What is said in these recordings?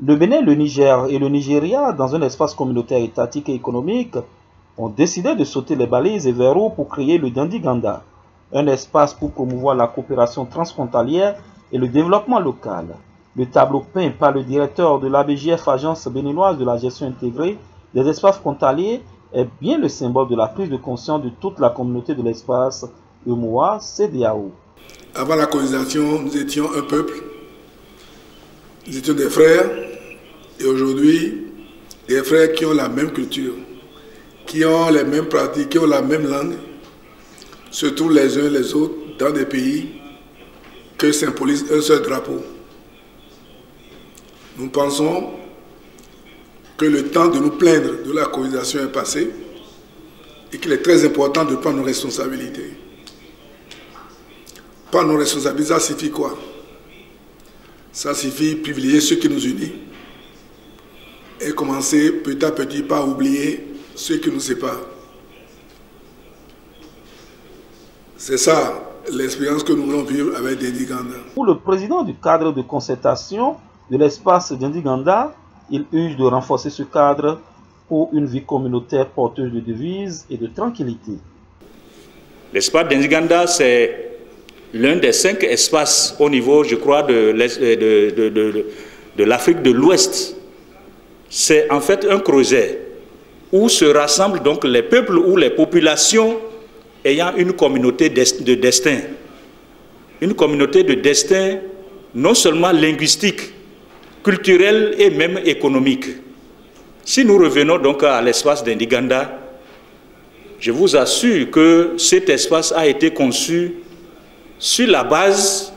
Le Bénin, le Niger et le Nigeria, dans un espace communautaire étatique et économique, ont décidé de sauter les balises et verrous pour créer le Dindiganda, un espace pour promouvoir la coopération transfrontalière et le développement local. Le tableau peint par le directeur de l'ABJF, Agence béninoise de la gestion intégrée des espaces frontaliers, est bien le symbole de la prise de conscience de toute la communauté de l'espace UEMOA-CEDEAO. Avant la colonisation, nous étions un peuple, nous étions des frères, et aujourd'hui, des frères qui ont la même culture, qui ont les mêmes pratiques, qui ont la même langue, se trouvent les uns les autres dans des pays que symbolise un seul drapeau. Nous pensons que le temps de nous plaindre de la colonisation est passé et qu'il est très important de prendre nos responsabilités. Prendre nos responsabilités, ça signifie quoi? Ça signifie privilégier ce qui nous unit et commencer petit à petit par oublier ce qui nous sépare. C'est ça l'expérience que nous voulons vivre avec Dindiganda. Pour le président du cadre de concertation de l'espace Dindiganda, il urge de renforcer ce cadre pour une vie communautaire porteuse de devises et de tranquillité. L'espace Dindiganda, c'est l'un des 5 espaces au niveau, je crois, de l'Afrique de l'Ouest. C'est en fait un creuset où se rassemblent donc les peuples ou les populations ayant une communauté de destin. Une communauté de destin non seulement linguistique, culturel et même économique. Si nous revenons donc à l'espace d'Indiganda, je vous assure que cet espace a été conçu sur la base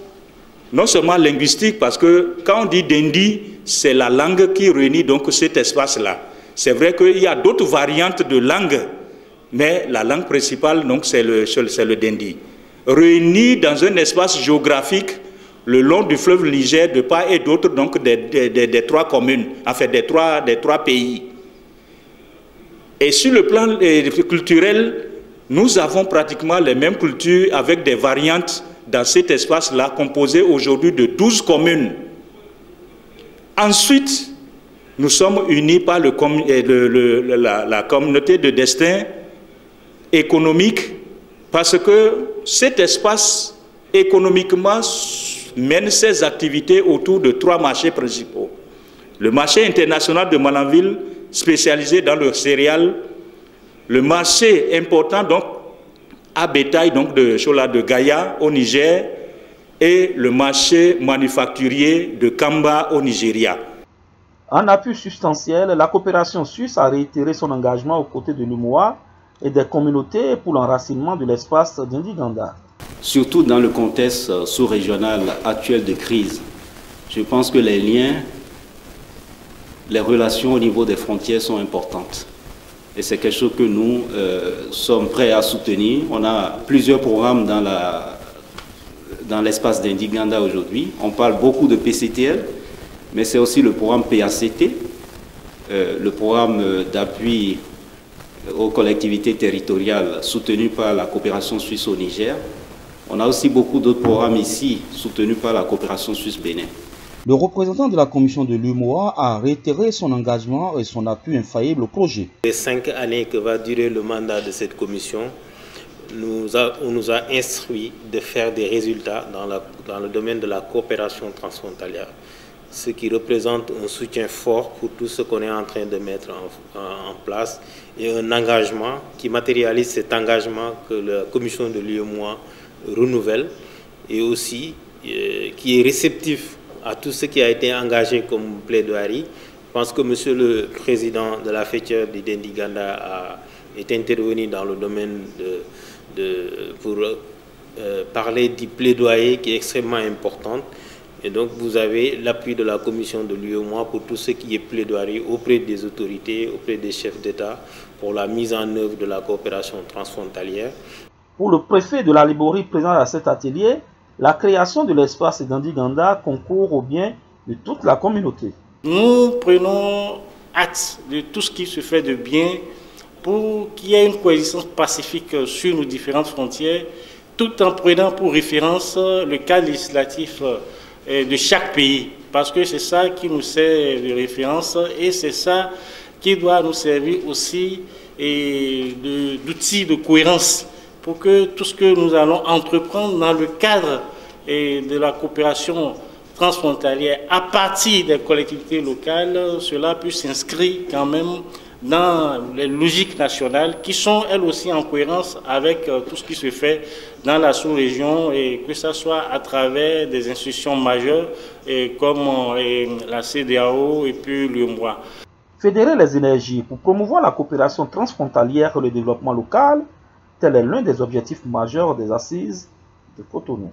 non seulement linguistique, parce que quand on dit Dendi, c'est la langue qui réunit donc cet espace-là. C'est vrai qu'il y a d'autres variantes de langue, mais la langue principale, c'est le Dendi. Réunis dans un espace géographique le long du fleuve Niger, de part et d'autre, donc des 3 communes, enfin des trois pays. Et sur le plan culturel, nous avons pratiquement les mêmes cultures avec des variantes dans cet espace-là, composé aujourd'hui de 12 communes. Ensuite, nous sommes unis par la communauté de destin économique, parce que cet espace, économiquement, mène ses activités autour de 3 marchés principaux. Le marché international de Malanville, spécialisé dans le céréales, le marché important donc à bétail donc de Gaïa au Niger et le marché manufacturier de Kamba au Nigeria. En appui substantiel, la coopération suisse a réitéré son engagement aux côtés de l'UEMOA et des communautés pour l'enracinement de l'espace d'Indiganda. Surtout dans le contexte sous-régional actuel de crise, je pense que les liens, les relations au niveau des frontières sont importantes. Et c'est quelque chose que nous sommes prêts à soutenir. On a plusieurs programmes dans l'espace d'Indiganda aujourd'hui. On parle beaucoup de PCTL, mais c'est aussi le programme PACT, le programme d'appui aux collectivités territoriales soutenu par la coopération suisse au Niger. On a aussi beaucoup d'autres programmes ici soutenus par la coopération suisse-Bénin. Le représentant de la commission de l'UEMOA a réitéré son engagement et son appui infaillible au projet. Les 5 années que va durer le mandat de cette commission, on nous a instruit de faire des résultats dans le domaine de la coopération transfrontalière, ce qui représente un soutien fort pour tout ce qu'on est en train de mettre en place et un engagement qui matérialise cet engagement que la commission de l'UEMOA renouvelle et aussi qui est réceptif à tout ce qui a été engagé comme plaidoirie. Je pense que Monsieur le Président de la fêtière du Dindiganda est intervenu dans le domaine pour parler du plaidoyer qui est extrêmement important. Et donc vous avez l'appui de la commission de l'UEMOA pour tout ce qui est plaidoirie auprès des autorités, auprès des chefs d'État pour la mise en œuvre de la coopération transfrontalière. Pour le préfet de la Liborie présent à cet atelier, la création de l'espace d'Indiganda concourt au bien de toute la communauté. Nous prenons acte de tout ce qui se fait de bien pour qu'il y ait une coexistence pacifique sur nos différentes frontières, tout en prenant pour référence le cadre législatif de chaque pays. parce que c'est ça qui nous sert de référence et c'est ça qui doit nous servir aussi d'outil de cohérence pour que tout ce que nous allons entreprendre dans le cadre de la coopération transfrontalière à partir des collectivités locales, cela puisse s'inscrire quand même dans les logiques nationales qui sont elles aussi en cohérence avec tout ce qui se fait dans la sous-région et que ce soit à travers des institutions majeures comme la CEDEAO et puis l'UEMOA. Fédérer les énergies pour promouvoir la coopération transfrontalière et le développement local, tel est l'un des objectifs majeurs des assises de Cotonou.